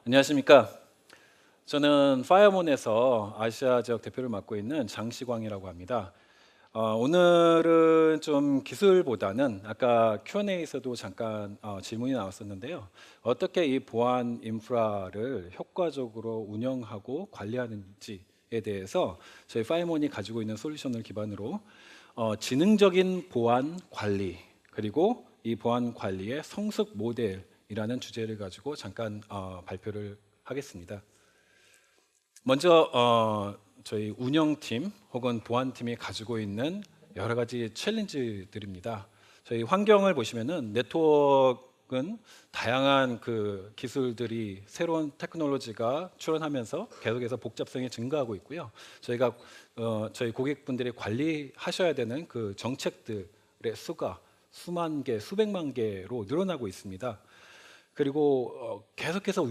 안녕하십니까. 저는 파이어몬에서 아시아 지역 대표를 맡고 있는 장시광이라고 합니다. 오늘은 좀 기술보다는 아까 Q&A에서도 잠깐 질문이 나왔었는데요. 어떻게 이 보안 인프라를 효과적으로 운영하고 관리하는지에 대해서 저희 파이어몬이 가지고 있는 솔루션을 기반으로 지능적인 보안 관리 그리고 이 보안 관리의 성숙 모델이라는 주제를 가지고 잠깐 발표를 하겠습니다. 먼저 저희 운영팀 혹은 보안팀이 가지고 있는 여러 가지 챌린지들입니다. 저희 환경을 보시면은 네트워크는 다양한 그 기술들이 새로운 테크놀로지가 출현하면서 계속해서 복잡성이 증가하고 있고요. 저희가 저희 고객분들이 관리하셔야 되는 그 정책들의 수가 수만 개, 수백만 개로 늘어나고 있습니다. 그리고 계속해서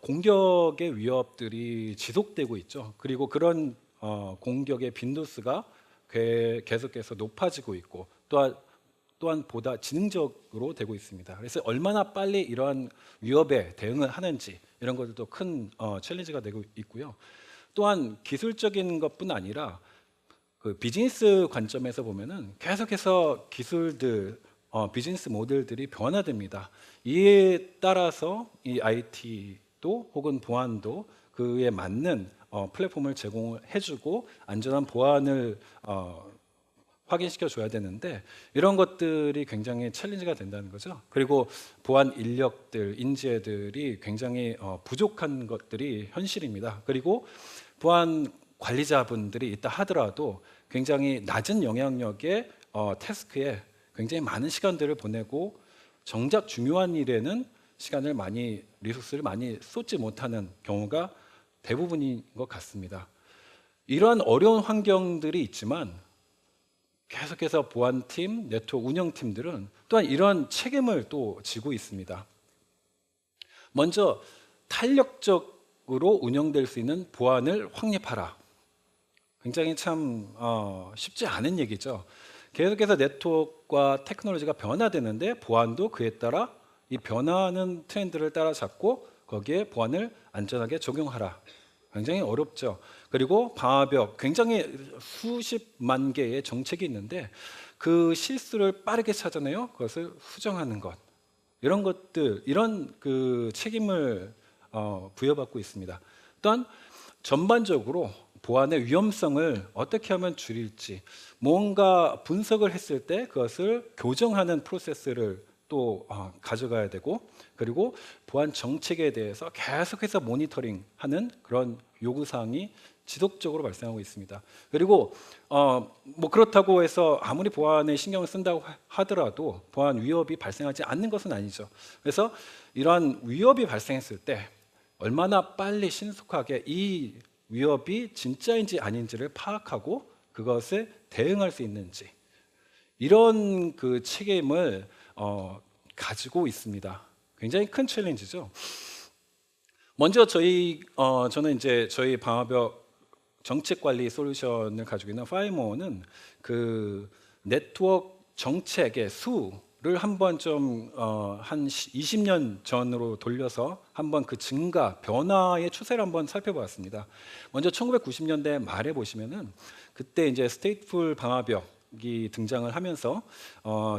공격의 위협들이 지속되고 있죠. 그리고 그런 공격의 빈도수가 계속해서 높아지고 있고 또한 보다 지능적으로 되고 있습니다. 그래서 얼마나 빨리 이러한 위협에 대응을 하는지 이런 것들도 큰 챌린지가 되고 있고요. 또한 기술적인 것뿐 아니라 그 비즈니스 관점에서 보면은 계속해서 기술들 비즈니스 모델들이 변화됩니다. 이에 따라서 이 IT도 혹은 보안도 그에 맞는 플랫폼을 제공을 해주고 안전한 보안을 확인시켜 줘야 되는데 이런 것들이 굉장히 챌린지가 된다는 거죠. 그리고 보안 인력들, 인재들이 굉장히 부족한 것들이 현실입니다. 그리고 보안 관리자분들이 있다 하더라도 굉장히 낮은 영향력의 태스크에 굉장히 많은 시간들을 보내고 정작 중요한 일에는 리소스를 많이 쏟지 못하는 경우가 대부분인 것 같습니다. 이러한 어려운 환경들이 있지만 계속해서 보안팀, 네트워크 운영팀들은 또한 이러한 책임을 또 지고 있습니다. 먼저 탄력적으로 운영될 수 있는 보안을 확립하라. 굉장히 참 쉽지 않은 얘기죠. 계속해서 네트워크와 테크놀로지가 변화되는데 보안도 그에 따라 이 변화하는 트렌드를 따라잡고 거기에 보안을 안전하게 적용하라. 굉장히 어렵죠. 그리고 방화벽, 굉장히 수십만 개의 정책이 있는데 그 실수를 빠르게 찾아내요. 그것을 수정하는 것. 이런 것들, 이런 그 책임을 부여받고 있습니다. 또한 전반적으로 보안의 위험성을 어떻게 하면 줄일지, 뭔가 분석을 했을 때 그것을 교정하는 프로세스를 또 가져가야 되고, 그리고 보안 정책에 대해서 계속해서 모니터링하는 그런 요구사항이 지속적으로 발생하고 있습니다. 그리고 뭐 그렇다고 해서 아무리 보안에 신경을 쓴다고 하더라도 보안 위협이 발생하지 않는 것은 아니죠. 그래서 이러한 위협이 발생했을 때 얼마나 빨리 신속하게 이 위협이 진짜인지 아닌지를 파악하고 그것에 대응할 수 있는지, 이런 그 책임을 가지고 있습니다. 굉장히 큰 챌린지죠. 먼저 저는 이제 저희 방화벽 정책 관리 솔루션을 가지고 있는 파이모는 그 네트워크 정책의 수를 한번 좀 한 20년 전으로 돌려서 한번 그 증가 변화의 추세를 한번 살펴봤습니다. 먼저 1990년대 말에 보시면은 그때 이제 스테이트풀 방화벽이 등장을 하면서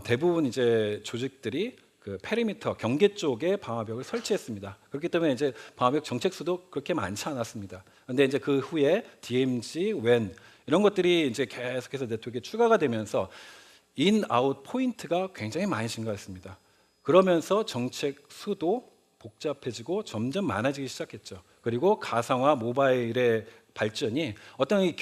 대부분 이제 조직들이 그 페리미터 경계 쪽에 방화벽을 설치했습니다. 그렇기 때문에 이제 방화벽 정책 수도 그렇게 많지 않았습니다. 그런데 이제 그 후에 DMZ, WAN 이런 것들이 이제 계속해서 네트워크에 추가가 되면서 인, 아웃 포인트가 굉장히 많이 증가했습니다. 그러면서 정책 수도 복잡해지고 점점 많아지기 시작했죠. 그리고 가상화 모바일의 발전이 어떤 이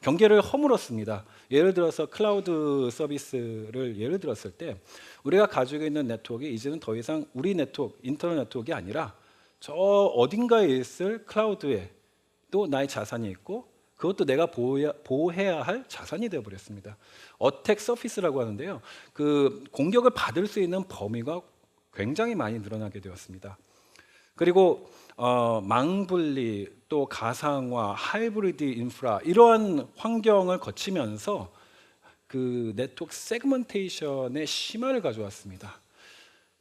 경계를 허물었습니다. 예를 들어서 클라우드 서비스를 예를 들었을 때 우리가 가지고 있는 네트워크가 이제는 더 이상 우리 네트워크, 인터넷 네트워크가 아니라 저 어딘가에 있을 클라우드에 또 나의 자산이 있고 그것도 내가 보호해야 할 자산이 되어버렸습니다. 어택 서피스라고 하는데요. 그 공격을 받을 수 있는 범위가 굉장히 많이 늘어나게 되었습니다. 그리고 망분리, 또 가상화, 하이브리드 인프라 이러한 환경을 거치면서 그 네트워크 세그먼테이션의 심화를 가져왔습니다.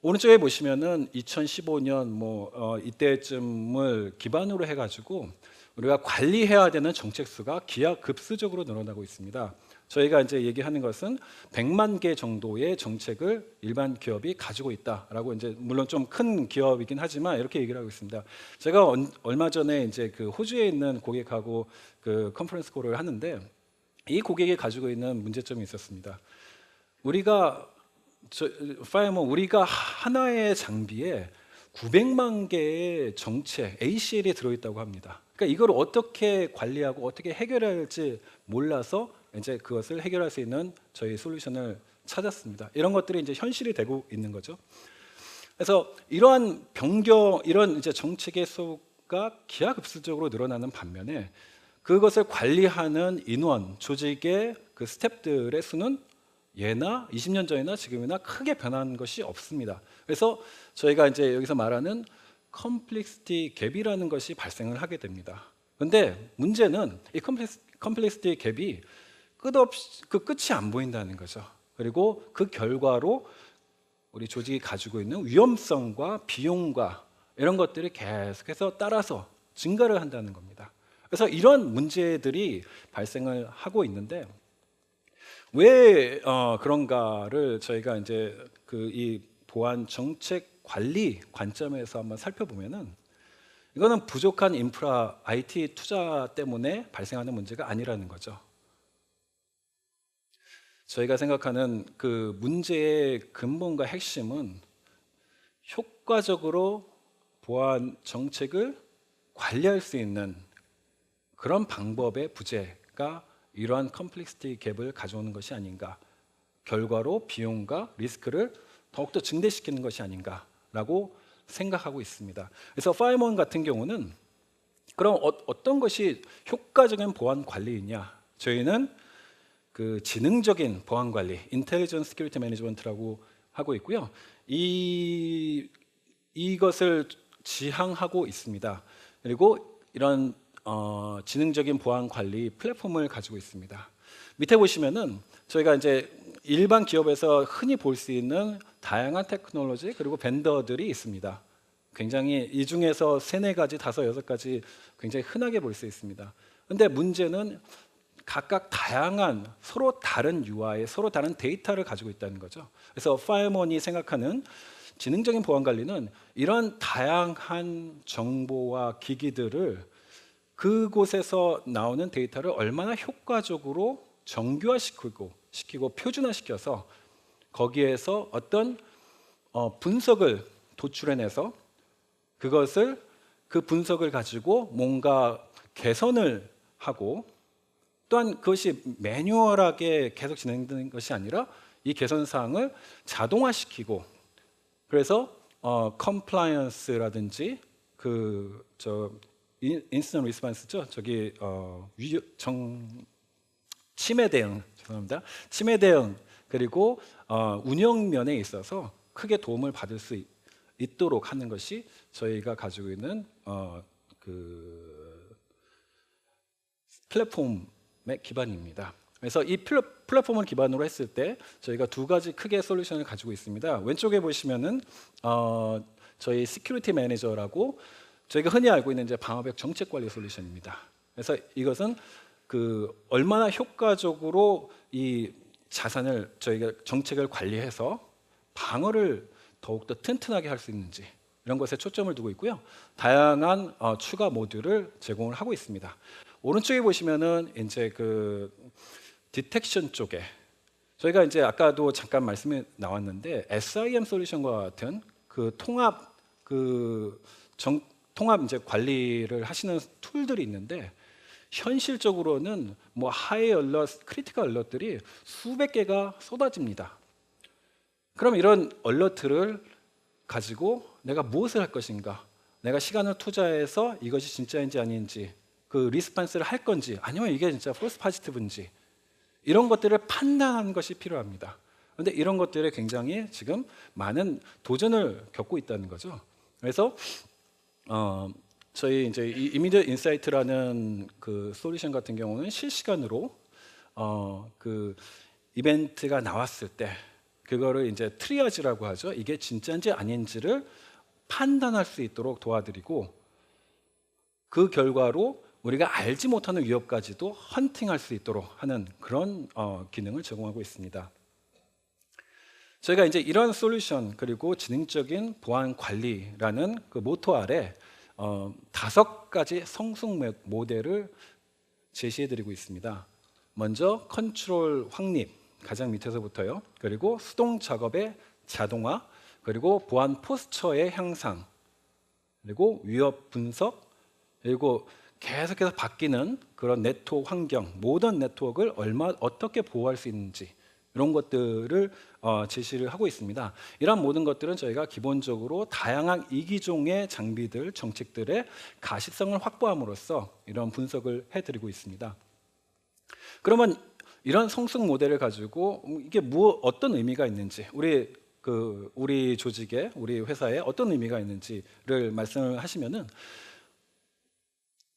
오른쪽에 보시면은 2015년 이때쯤을 기반으로 해가지고 우리가 관리해야 되는 정책 수가 기하급수적으로 늘어나고 있습니다. 저희가 이제 얘기하는 것은 100만 개 정도의 정책을 일반 기업이 가지고 있다라고, 이제 물론 좀 큰 기업이긴 하지만 이렇게 얘기를 하고 있습니다. 제가 얼마 전에 이제 그 호주에 있는 고객하고 그 컨퍼런스 콜을 하는데, 이 고객이 가지고 있는 문제점이 있었습니다. 우리가 하나의 장비에 900만 개의 정책 ACL이 들어있다고 합니다. 그러니까 이걸 어떻게 관리하고 어떻게 해결해야 할지 몰라서 이제 그것을 해결할 수 있는 저희 솔루션을 찾았습니다. 이런 것들이 이제 현실이 되고 있는 거죠. 그래서 이러한 이런 이제 정책의 수가 기하급수적으로 늘어나는 반면에 그것을 관리하는 인원, 조직의 그 스태프들의 수는 예나 20년 전이나 지금이나 크게 변한 것이 없습니다. 그래서 저희가 이제 여기서 말하는 컴플렉시티 갭이라는 것이 발생을 하게 됩니다. 근데 문제는 이 컴플렉시티 갭이 끝없이 그 끝이 안 보인다는 거죠. 그리고 그 결과로 우리 조직이 가지고 있는 위험성과 비용과 이런 것들이 계속해서 따라서 증가를 한다는 겁니다. 그래서 이런 문제들이 발생을 하고 있는데, 왜 그런가를 저희가 이제 그 이 보안 정책 관리 관점에서 한번 살펴보면은, 이거는 부족한 인프라 IT 투자 때문에 발생하는 문제가 아니라는 거죠. 저희가 생각하는 그 문제의 근본과 핵심은 효과적으로 보안 정책을 관리할 수 있는 그런 방법의 부재가 이러한 컴플렉시티 갭을 가져오는 것이 아닌가, 결과로 비용과 리스크를 더욱더 증대시키는 것이 아닌가라고 생각하고 있습니다. 그래서 파이먼 같은 경우는 그럼 어떤 것이 효과적인 보안 관리이냐? 저희는 그 지능적인 보안 관리, 인텔리전트 시큐리티 매니지먼트라고 하고 있고요. 이것을 지향하고 있습니다. 그리고 이런 지능적인 보안 관리 플랫폼을 가지고 있습니다. 밑에 보시면은 저희가 이제 일반 기업에서 흔히 볼 수 있는 다양한 테크놀로지 그리고 벤더들이 있습니다. 굉장히 이 중에서 3, 4가지, 5, 6가지 굉장히 흔하게 볼 수 있습니다. 근데 문제는 각각 다양한 서로 다른 UI, 서로 다른 데이터를 가지고 있다는 거죠. 그래서 파이어먼이 생각하는 지능적인 보안 관리는 이런 다양한 정보와 기기들을 그곳에서 나오는 데이터를 얼마나 효과적으로 정교화시키고 표준화시켜서 거기에서 어떤 분석을 도출해내서 그 분석을 가지고 뭔가 개선을 하고, 또한 그것이 매뉴얼하게 계속 진행되는 것이 아니라 이 개선 사항을 자동화시키고, 그래서 컴플라이언스라든지 인시던트 리스폰스죠. 침해 대응, 죄송합니다. 침해 대응 그리고 운영 면에 있어서 크게 도움을 받을 수 있도록 하는 것이 저희가 가지고 있는 그 플랫폼의 기반입니다. 그래서 이 플랫폼을 기반으로 했을 때 저희가 2가지 크게 솔루션을 가지고 있습니다. 왼쪽에 보시면은 저희 시큐리티 매니저라고 저희가 흔히 알고 있는 이제 방어벽 정책 관리 솔루션입니다. 그래서 이것은 그 얼마나 효과적으로 이 자산을 저희가 정책을 관리해서 방어를 더욱더 튼튼하게 할 수 있는지, 이런 것에 초점을 두고 있고요. 다양한 추가 모듈을 제공을 하고 있습니다. 오른쪽에 보시면은 이제 그 디텍션 쪽에 저희가 이제 아까도 잠깐 말씀이 나왔는데 SIM 솔루션과 같은 그 통합 이제 관리를 하시는 툴들이 있는데, 현실적으로는 뭐 하이 얼럿, 크리티컬 얼럿들이 수백 개가 쏟아집니다. 그럼 이런 얼럿들을 가지고 내가 무엇을 할 것인가, 내가 시간을 투자해서 이것이 진짜인지 아닌지, 그 리스폰스를 할 건지 아니면 이게 진짜 폴스 포지티브인지, 이런 것들을 판단하는 것이 필요합니다. 그런데 이런 것들에 굉장히 지금 많은 도전을 겪고 있다는 거죠. 그래서 저희 이제 이미디엇 인사이트라는 그 솔루션 같은 경우는 실시간으로 그 이벤트가 나왔을 때 그거를 이제 트리아지라고 하죠. 이게 진짜인지 아닌지를 판단할 수 있도록 도와드리고, 그 결과로 우리가 알지 못하는 위협까지도 헌팅할 수 있도록 하는 그런 기능을 제공하고 있습니다. 저희가 이제 이런 솔루션 그리고 지능적인 보안 관리라는 그 모토 아래 5가지 성숙 모델을 제시해드리고 있습니다. 먼저 컨트롤 확립, 가장 밑에서부터요. 그리고 수동 작업의 자동화, 그리고 보안 포스처의 향상, 그리고 위협 분석, 그리고 계속해서 바뀌는 그런 네트워크 환경, 모던 네트워크를 어떻게 보호할 수 있는지, 이런 것들을 제시를 하고 있습니다. 이런 모든 것들은 저희가 기본적으로 다양한 이기종의 장비들, 정책들의 가시성을 확보함으로써 이런 분석을 해드리고 있습니다. 그러면 이런 성숙 모델을 가지고 이게 어떤 의미가 있는지, 우리 조직에, 우리 회사에 어떤 의미가 있는지를 말씀을 하시면은,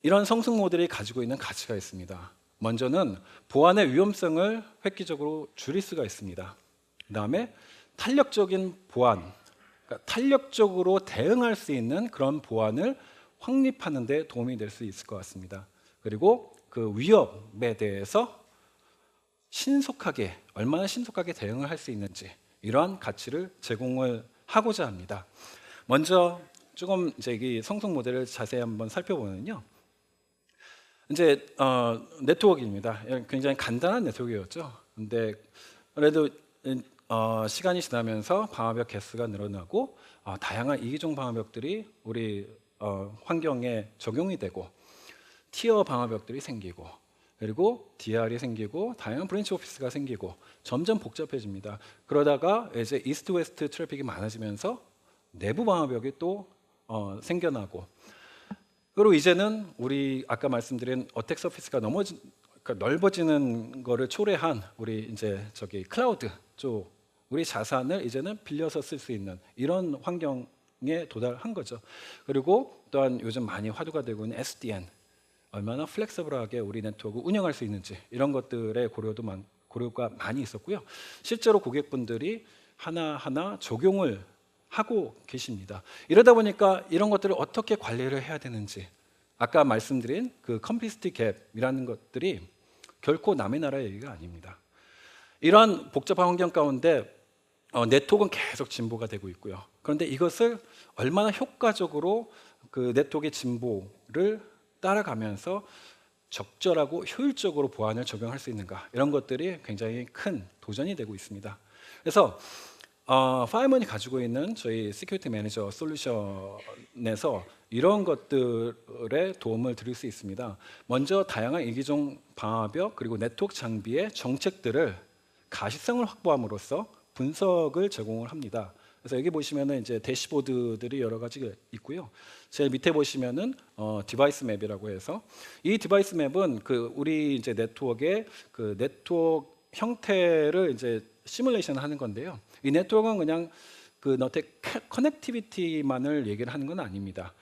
이런 성숙 모델이 가지고 있는 가치가 있습니다. 먼저는 보안의 위험성을 획기적으로 줄일 수가 있습니다. 그 다음에 탄력적인 보안, 그러니까 탄력적으로 대응할 수 있는 그런 보안을 확립하는 데 도움이 될 수 있을 것 같습니다. 그리고 그 위협에 대해서 얼마나 신속하게 대응을 할 수 있는지, 이러한 가치를 제공을 하고자 합니다. 먼저 조금 이제 이 성숙 모델을 자세히 한번 살펴보면요, 이제 네트워크입니다. 굉장히 간단한 네트워크였죠. 근데 그래도 시간이 지나면서 방화벽 개수가 늘어나고 다양한 이기종 방화벽들이 우리 환경에 적용이 되고, 티어 방화벽들이 생기고, 그리고 DR이 생기고, 다양한 브랜치 오피스가 생기고, 점점 복잡해집니다. 그러다가 이제 이스트 웨스트 트래픽이 많아지면서 내부 방화벽이 또 생겨나고, 그리고 이제는 우리 아까 말씀드린 어택 서피스가 그러니까 넓어지는 거를 초래한 우리 이제 클라우드 쪽, 우리 자산을 이제는 빌려서 쓸 수 있는 이런 환경에 도달한 거죠. 그리고 또한 요즘 많이 화두가 되고 있는 SDN, 얼마나 플렉서블하게 우리 네트워크 운영할 수 있는지, 이런 것들의 고려가 많이 있었고요. 실제로 고객분들이 하나하나 적용을 하고 계십니다. 이러다 보니까 이런 것들을 어떻게 관리를 해야 되는지, 아까 말씀드린 그 컴플리시티 갭이라는 것들이 결코 남의 나라 얘기가 아닙니다. 이러한 복잡한 환경 가운데 네트워크는 계속 진보가 되고 있고요. 그런데 이것을 얼마나 효과적으로 그 네트워크의 진보를 따라가면서 적절하고 효율적으로 보안을 적용할 수 있는가, 이런 것들이 굉장히 큰 도전이 되고 있습니다. 그래서 파이먼이 가지고 있는 저희 시큐리티 매니저 솔루션에서 이런 것들에 도움을 드릴 수 있습니다. 먼저 다양한 이기종 방화벽 그리고 네트워크 장비의 정책들을 가시성을 확보함으로써 분석을 제공을 합니다. 그래서 여기 보시면은 이제 대시보드들이 여러 가지가 있고요. 제일 밑에 보시면은 디바이스 맵이라고 해서, 이 디바이스 맵은 그 우리 이제 네트워크의 그 네트워크 형태를 이제 시뮬레이션 하는 건데요. 이 네트워크는 그냥 그 너텍 커넥티비티만을 얘기를 하는 건 아닙니다.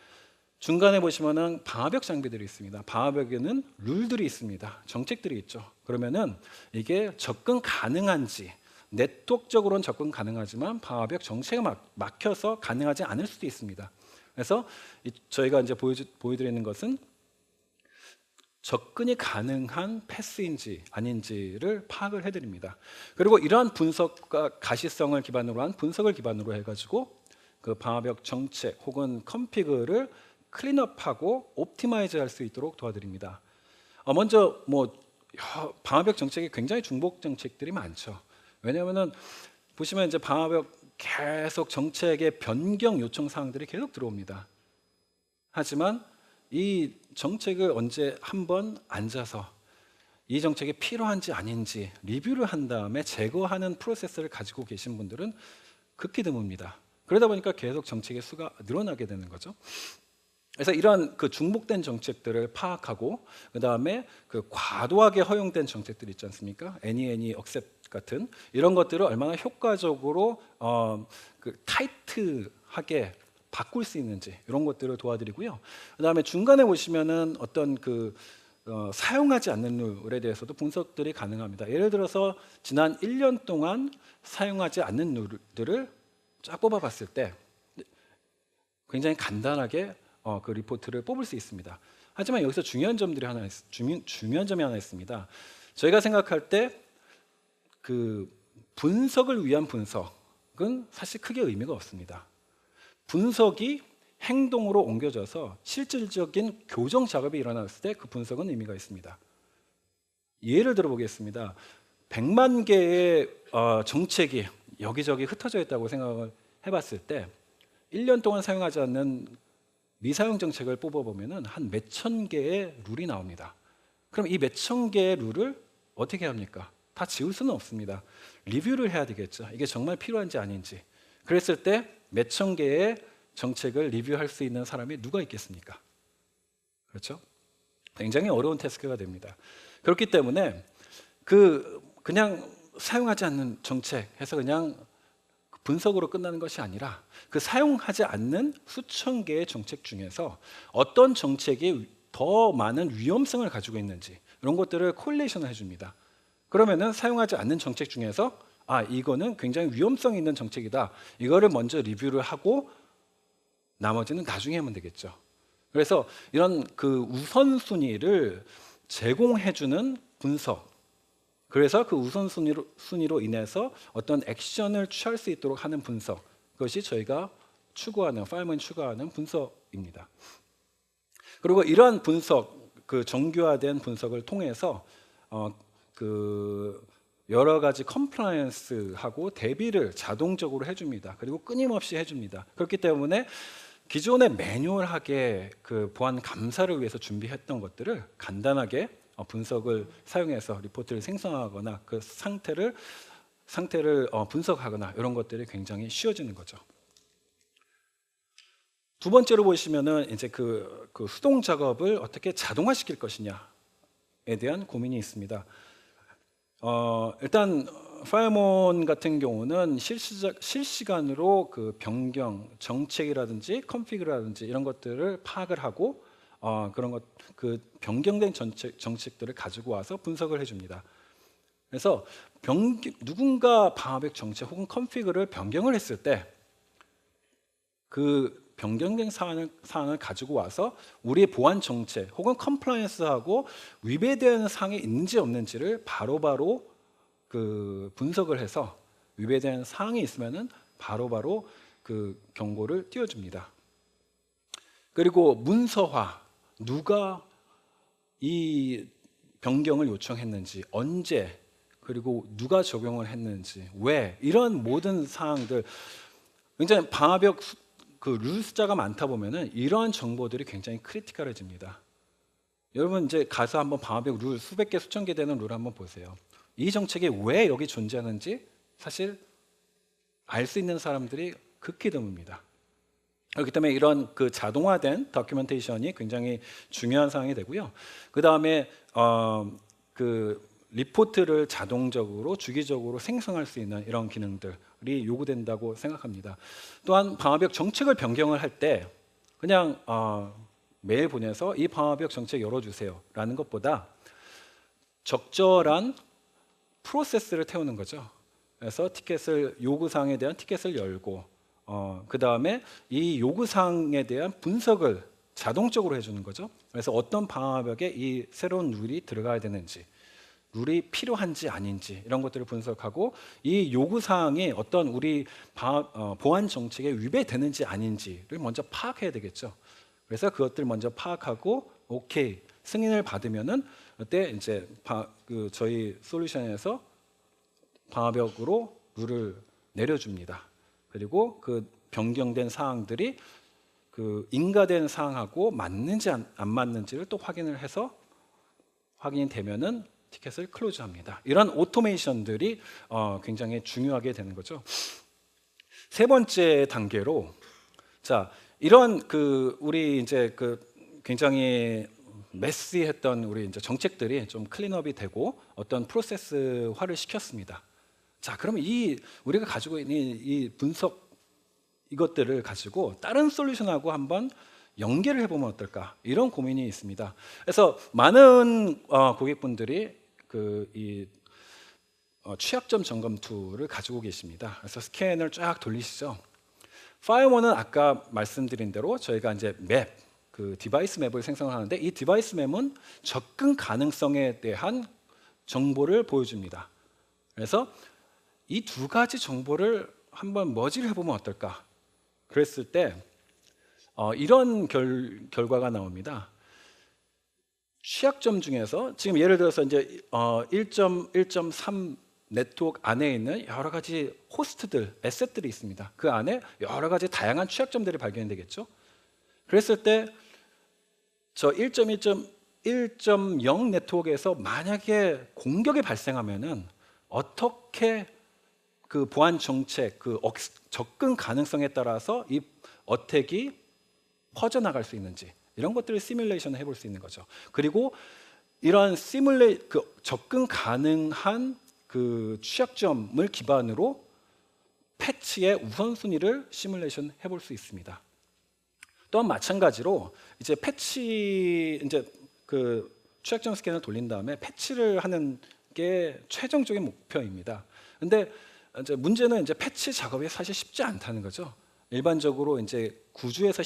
중간에 보시면은 방화벽 장비들이 있습니다. 방화벽에는 룰들이 있습니다. 정책들이 있죠. 그러면은 이게 접근 가능한지, 네트워크적으로는 접근 가능하지만 방화벽 정체가 막혀서 가능하지 않을 수도 있습니다. 그래서 저희가 이제 보여드리는 것은 접근이 가능한 패스인지 아닌지를 파악을 해드립니다. 그리고 이러한 분석과 가시성을 기반으로 한 분석을 기반으로 해가지고 그 방화벽 정책 혹은 컨피그를 클린업하고 옵티마이즈 할 수 있도록 도와드립니다. 먼저 방화벽 정책이 굉장히 중복 정책들이 많죠. 왜냐하면은 보시면 이제 방화벽 계속 정책의 변경 요청 사항들이 계속 들어옵니다. 하지만 이 정책을 언제 한번 앉아서 이 정책이 필요한지 아닌지 리뷰를 한 다음에 제거하는 프로세스를 가지고 계신 분들은 극히 드뭅니다. 그러다 보니까 계속 정책의 수가 늘어나게 되는 거죠. 그래서 이런 그 중복된 정책들을 파악하고, 그 다음에 그 과도하게 허용된 정책들 있지 않습니까? any accept 같은 이런 것들을 얼마나 효과적으로 그 타이트하게 바꿀 수 있는지, 이런 것들을 도와드리고요. 그 다음에 중간에 보시면은 어떤 그 사용하지 않는 룰에 대해서도 분석들이 가능합니다. 예를 들어서 지난 1년 동안 사용하지 않는 룰들을 쫙 뽑아봤을 때 굉장히 간단하게 그 리포트를 뽑을 수 있습니다. 하지만 여기서 중요한 점이 하나 있습니다. 저희가 생각할 때 그 분석을 위한 분석은 사실 크게 의미가 없습니다. 분석이 행동으로 옮겨져서 실질적인 교정 작업이 일어났을 때 그 분석은 의미가 있습니다. 예를 들어 보겠습니다. 100만 개의 정책이 여기저기 흩어져 있다고 생각을 해봤을 때 1년 동안 사용하지 않는 미사용 정책을 뽑아보면 한 몇천 개의 룰이 나옵니다. 그럼 이 몇천 개의 룰을 어떻게 합니까? 다 지울 수는 없습니다. 리뷰를 해야 되겠죠. 이게 정말 필요한지 아닌지. 그랬을 때 몇천 개의 정책을 리뷰할 수 있는 사람이 누가 있겠습니까? 그렇죠? 굉장히 어려운 태스크가 됩니다. 그렇기 때문에 그냥 사용하지 않는 정책 해서 그냥 분석으로 끝나는 것이 아니라 그 사용하지 않는 수천 개의 정책 중에서 어떤 정책이 더 많은 위험성을 가지고 있는지 이런 것들을 콜레이션을 해줍니다. 그러면은 사용하지 않는 정책 중에서 이거는 굉장히 위험성 있는 정책이다. 이거를 먼저 리뷰를 하고 나머지는 나중에 하면 되겠죠. 그래서 이런 그 우선순위를 제공해주는 분석, 그래서 그 우선순위로 인해서 어떤 액션을 취할 수 있도록 하는 분석, 그것이 저희가 파이어몬이 추구하는 분석입니다. 그리고 이러한 분석, 그 정교화된 분석을 통해서 그 여러 가지 컴플라이언스하고 대비를 자동적으로 해줍니다. 그리고 끊임없이 해줍니다. 그렇기 때문에 기존의 매뉴얼하게 그 보안 감사를 위해서 준비했던 것들을 간단하게 분석을 사용해서 리포트를 생성하거나 그 상태를 분석하거나 이런 것들이 굉장히 쉬워지는 거죠. 두 번째로 보시면은 이제 그 수동 작업을 어떻게 자동화시킬 것이냐에 대한 고민이 있습니다. 일단 파이어몬 같은 경우는 실시간으로 그 변경, 정책이라든지 컨피그라든지 이런 것들을 파악을 하고 그 변경된 정책들을 가지고 와서 분석을 해줍니다. 그래서 누군가 방화벽 정책 혹은 컨피그를 변경을 했을 때 그 변경된 사안을 가지고 와서 우리의 보안 정책 혹은 컴플라이언스하고 위배되는 사항이 있는지 없는지를 바로바로 그 분석을 해서 위배되는 사항이 있으면은 바로바로 그 경고를 띄워줍니다. 그리고 문서화, 누가 이 변경을 요청했는지, 언제, 그리고 누가 적용을 했는지, 왜, 이런 모든 사항들, 굉장히 방화벽 그 룰 숫자가 많다 보면은 이러한 정보들이 굉장히 크리티컬해집니다. 여러분 이제 가서 한번 방화벽 룰 수백 개, 수천 개 되는 룰 한번 보세요. 이 정책이 왜 여기 존재하는지 사실 알 수 있는 사람들이 극히 드뭅니다. 그렇기 때문에 이런 그 자동화된 다큐멘테이션이 굉장히 중요한 사항이 되고요. 그 다음에 그 리포트를 자동적으로 주기적으로 생성할 수 있는 이런 기능들이 요구된다고 생각합니다. 또한 방화벽 정책을 변경을 할 때 그냥 메일 보내서 이 방화벽 정책 열어주세요 라는 것보다 적절한 프로세스를 태우는 거죠. 그래서 요구사항에 대한 티켓을 열고 그 다음에 이 요구사항에 대한 분석을 자동적으로 해주는 거죠. 그래서 어떤 방화벽에 이 새로운 룰이 들어가야 되는지, 룰이 필요한지 아닌지 이런 것들을 분석하고 이 요구사항이 어떤 우리 보안 정책에 위배되는지 아닌지를 먼저 파악해야 되겠죠. 그래서 그것들 먼저 파악하고 오케이 승인을 받으면은 그때 이제 저희 솔루션에서 방화벽으로 룰을 내려줍니다. 그리고 그 변경된 사항들이 그 인가된 사항하고 맞는지 안 맞는지를 또 확인을 해서 확인이 되면은 티켓을 클로즈합니다. 이런 오토메이션들이 굉장히 중요하게 되는 거죠. 세 번째 단계로 이런 우리 이제 굉장히 메시했던 우리 이제 정책들이 좀 클린업이 되고 어떤 프로세스화를 시켰습니다. 그러면 우리가 가지고 있는 이 분석 이것들을 가지고 다른 솔루션하고 한번 연계를 해보면 어떨까, 이런 고민이 있습니다. 그래서 많은 고객분들이 이 취약점 점검 툴을 가지고 계십니다. 그래서 스캔을 쫙 돌리시죠. 파이어원은 아까 말씀드린 대로 저희가 이제 디바이스 맵을 생성하는데, 이 디바이스 맵은 접근 가능성에 대한 정보를 보여줍니다. 그래서 이 두 가지 정보를 한번 머지를 해보면 어떨까? 그랬을 때 이런 결과가 나옵니다. 취약점 중에서 지금 예를 들어서 이제 1.1.3 네트워크 안에 있는 여러 가지 호스트들, 에셋들이 있습니다. 그 안에 여러 가지 다양한 취약점들이 발견되겠죠. 그랬을 때 저 1.1.0 네트워크에서 만약에 공격이 발생하면은 어떻게 그 보안 정책, 접근 가능성에 따라서 이 어택이 퍼져나갈 수 있는지, 이런 것들을 시뮬레이션을 해볼 수 있는 거죠. 그리고 이런 접근 가능한 그 취약점을 기반으로 패치의 우선순위를 시뮬레이션 해볼 수 있습니다. 또한 마찬가지로 이제 그 취약점 스캔을 돌린 다음에 패치를 하는 게 최종적인 목표입니다. 근데 이제 문제는 이제 패치 작업이 사실 쉽지 않다는 거죠. 일반적으로 이제 9주에서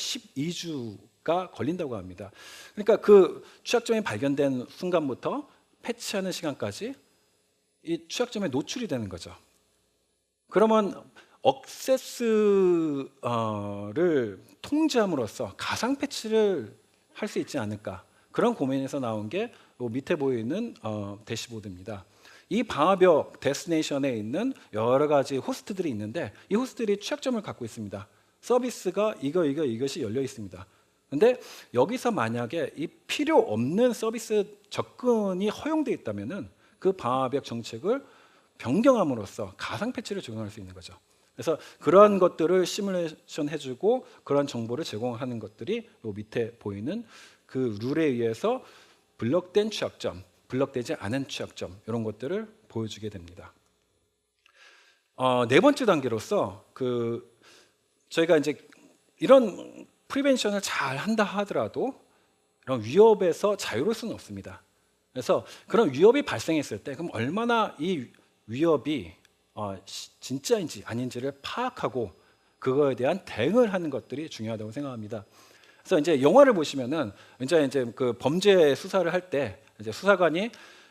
12주가 걸린다고 합니다. 그러니까 그 취약점이 발견된 순간부터 패치하는 시간까지 이 취약점에 노출이 되는 거죠. 그러면 억세스를 통제함으로써 가상 패치를 할 수 있지 않을까, 그런 고민에서 나온 게 밑에 보이는 대시보드입니다. 이 방화벽 데스티네이션에 있는 여러 가지 호스트들이 있는데, 이 호스트들이 취약점을 갖고 있습니다. 서비스가 이것이 열려 있습니다. 근데 여기서 만약에 이 필요 없는 서비스 접근이 허용되어 있다면은 그 방화벽 정책을 변경함으로써 가상 패치를 적용할 수 있는 거죠. 그래서 그러한 것들을 시뮬레이션 해주고 그런 정보를 제공하는 것들이 요 밑에 보이는 그 룰에 의해서 블럭된 취약점, 블럭되지 않은 취약점, 이런 것들을 보여주게 됩니다. 네 번째 단계로서 저희가 이제 이런 프리벤션을 잘 한다 하더라도 이런 위협에서 자유로울 수는 없습니다. 그래서 그런 위협이 발생했을 때 그럼 얼마나 이 위협이 진짜인지 아닌지를 파악하고 그거에 대한 대응을 하는 것들이 중요하다고 생각합니다. 그래서 이제 영화를 보시면은 이제 그 범죄 수사를 할 때 이제 수사관이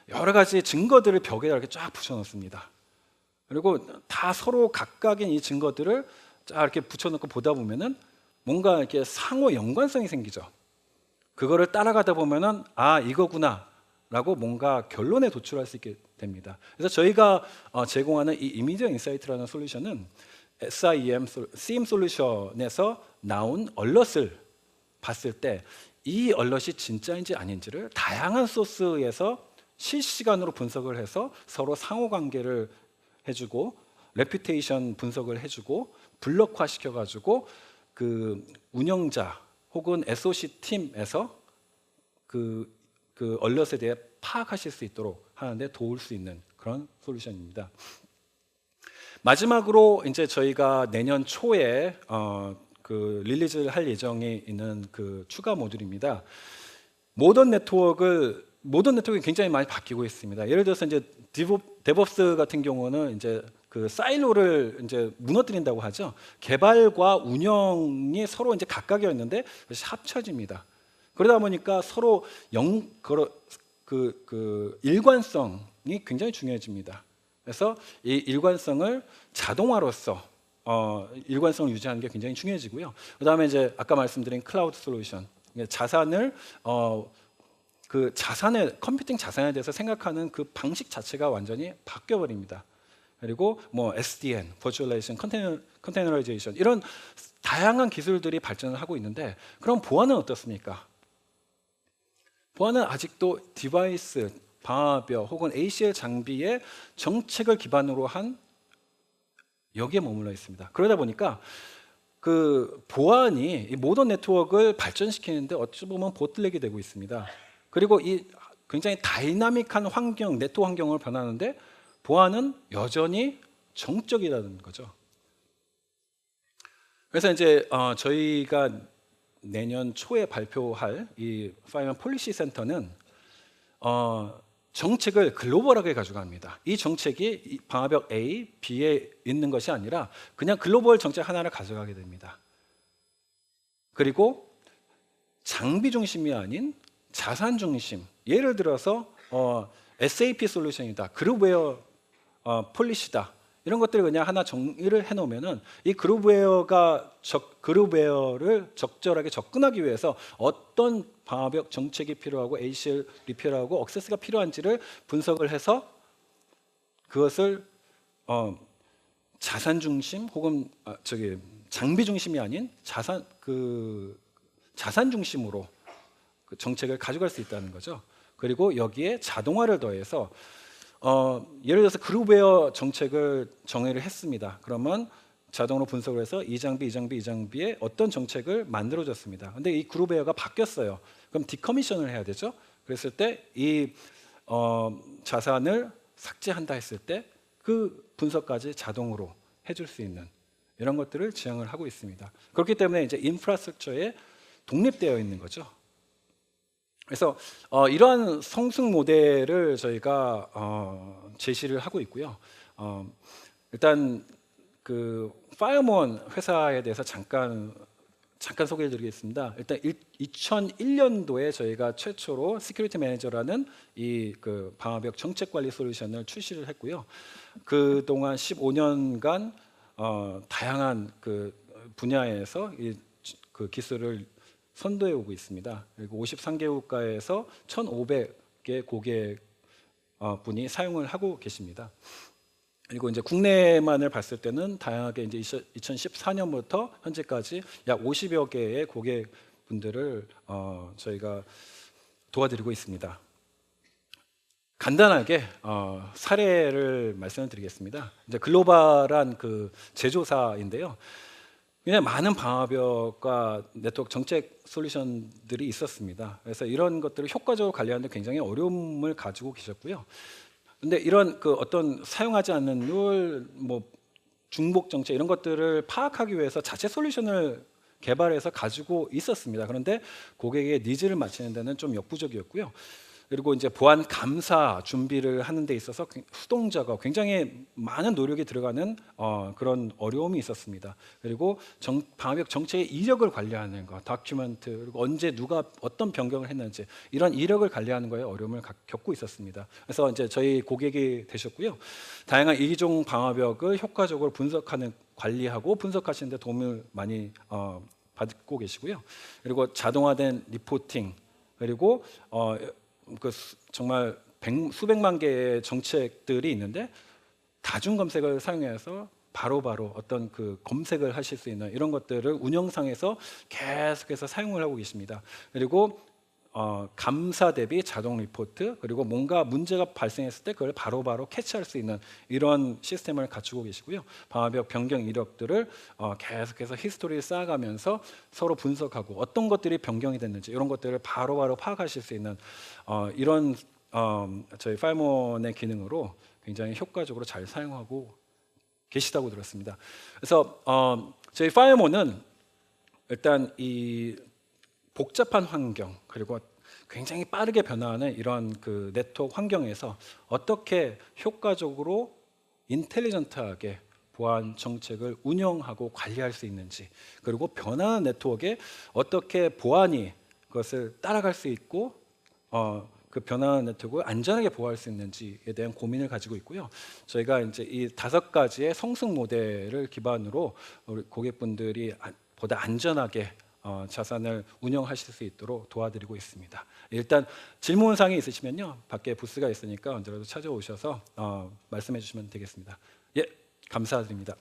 여러 가지 증거들을 벽에 이렇게 쫙 붙여놓습니다. 그리고 다 서로 각각의 이 증거들을 쫙 이렇게 붙여놓고 보다 보면은 뭔가 이렇게 상호 연관성이 생기죠. 그거를 따라가다 보면은 이거구나라고 뭔가 결론에 도출할 수 있게 됩니다. 그래서 저희가 제공하는 이 이미디어 인사이트라는 솔루션은 CIEM 솔루션에서 나온 얼럿을 봤을 때 이 얼럿이 진짜인지 아닌지를 다양한 소스에서 실시간으로 분석을 해서 서로 상호관계를 해주고 레퓨테이션 분석을 해주고 블록화 시켜가지고 그 운영자 혹은 SOC 팀에서 그 얼럿에 대해 파악하실 수 있도록 하는데 도울 수 있는 그런 솔루션입니다. 마지막으로 이제 저희가 내년 초에 릴리즈를 할 예정이 있는 그 추가 모듈입니다. 모던 네트워크가 굉장히 많이 바뀌고 있습니다. 예를 들어서 이제 데브옵스 같은 경우는 이제 그 사일로를 이제 무너뜨린다고 하죠. 개발과 운영이 서로 이제 각각이었는데 합쳐집니다. 그러다 보니까 서로 일관성이 굉장히 중요해집니다. 그래서 이 일관성을 자동화로서 일관성을 유지하는 게 굉장히 중요해지고요. 그다음에 이제 아까 말씀드린 클라우드 솔루션, 자산을 컴퓨팅 자산에 대해서 생각하는 그 방식 자체가 완전히 바뀌어 버립니다. 그리고 뭐 SDN, 버추얼라이제이션, 컨테이너라이제이션 이런 다양한 기술들이 발전을 하고 있는데, 그럼 보안은 어떻습니까? 보안은 아직도 디바이스, 방화벽 혹은 ACL 장비의 정책을 기반으로 한 여기에 머물러 있습니다. 그러다 보니까 그 보안이 이 모던 네트워크를 발전시키는데 어찌 보면 보틀렉이 되고 있습니다. 그리고 이 굉장히 다이나믹한 환경, 네트워크 환경을 변하는데 보안은 여전히 정적이라는 거죠. 그래서 이제 저희가 내년 초에 발표할 이 파이어 폴리시 센터는 정책을 글로벌하게 가져갑니다. 이 정책이 이 방화벽 A, B에 있는 것이 아니라 그냥 글로벌 정책 하나를 가져가게 됩니다. 그리고 장비 중심이 아닌 자산 중심. 예를 들어서 SAP 솔루션이다, 그룹웨어 폴리시다, 이런 것들을 그냥 하나 정의를 해놓으면은 이 그룹웨어를 적절하게 접근하기 위해서 어떤 방화벽 정책이 필요하고 ACL 리페어하고 억세스가 필요한지를 분석을 해서 그것을 자산 중심 혹은 장비 중심이 아닌 자산 중심으로 그 정책을 가져갈 수 있다는 거죠. 그리고 여기에 자동화를 더해서 예를 들어서 그룹웨어 정책을 정의를 했습니다. 그러면 자동으로 분석을 해서 이 장비에 어떤 정책을 만들어줬습니다. 근데 이 그룹웨어가 바뀌었어요. 그럼 디커미션을 해야 되죠. 그랬을 때 이 자산을 삭제한다 했을 때 그 분석까지 자동으로 해줄 수 있는 이런 것들을 지향을 하고 있습니다. 그렇기 때문에 이제 인프라스트럭처에 독립되어 있는 거죠. 그래서 이러한 성숙 모델을 저희가 제시를 하고 있고요. 일단 그 파이어몬 회사에 대해서 잠깐 소개해드리겠습니다. 일단 2001년도에 저희가 최초로 시큐리티 매니저라는 이 그 방화벽 정책 관리 솔루션을 출시를 했고요. 그 동안 15년간 다양한 그 분야에서 그 기술을 선도해 오고 있습니다. 그리고 53개 국가에서 1,500개 고객 분이 사용을 하고 계십니다. 그리고 이제 국내만을 봤을 때는 다양하게 이제 2014년부터 현재까지 약 50여 개의 고객분들을 저희가 도와드리고 있습니다. 간단하게 사례를 말씀을 드리겠습니다. 이제 글로벌한 그 제조사인데요. 그냥 많은 방화벽과 네트워크 정책 솔루션들이 있었습니다. 그래서 이런 것들을 효과적으로 관리하는데 굉장히 어려움을 가지고 계셨고요. 근데 이런 그 어떤 사용하지 않는 룰, 뭐 중복 정책 이런 것들을 파악하기 위해서 자체 솔루션을 개발해서 가지고 있었습니다. 그런데 고객의 니즈를 맞추는 데는 좀 역부족이었고요. 그리고 이제 보안 감사 준비를 하는 데 있어서 수동 작업, 굉장히 많은 노력이 들어가는 그런 어려움이 있었습니다. 그리고 방화벽 정책의 이력을 관리하는 것, 다큐멘트, 그리고 언제 누가 어떤 변경을 했는지 이런 이력을 관리하는 거에 어려움을 겪고 있었습니다. 그래서 이제 저희 고객이 되셨고요. 다양한 이종 방화벽을 효과적으로 관리하고 분석하시는 데 도움을 많이 받고 계시고요. 그리고 자동화된 리포팅, 그리고 정말 수백만 개의 정책들이 있는데 다중 검색을 사용해서 바로바로 어떤 그 검색을 하실 수 있는 이런 것들을 운영상에서 계속해서 사용을 하고 계십니다. 그리고 감사 대비 자동 리포트, 그리고 뭔가 문제가 발생했을 때 그걸 바로바로 캐치할 수 있는 이런 시스템을 갖추고 계시고요. 방화벽 변경 이력들을 계속해서 히스토리를 쌓아가면서 서로 분석하고 어떤 것들이 변경이 됐는지 이런 것들을 바로바로 파악하실 수 있는 이런 저희 파이어몬의 기능으로 굉장히 효과적으로 잘 사용하고 계시다고 들었습니다. 그래서 저희 파이어몬은 일단 이 복잡한 환경, 그리고 굉장히 빠르게 변화하는 이런 그 네트워크 환경에서 어떻게 효과적으로 인텔리전트하게 보안 정책을 운영하고 관리할 수 있는지, 그리고 변화하는 네트워크에 어떻게 보안이 그것을 따라갈 수 있고 그 변화하는 네트워크를 안전하게 보호할 수 있는지에 대한 고민을 가지고 있고요. 저희가 이제 이 5가지의 성숙 모델을 기반으로 우리 고객분들이 보다 안전하게 자산을 운영하실 수 있도록 도와드리고 있습니다. 일단 질문사항이 있으시면요, 밖에 부스가 있으니까 언제라도 찾아오셔서 말씀해 주시면 되겠습니다. 예, 감사드립니다.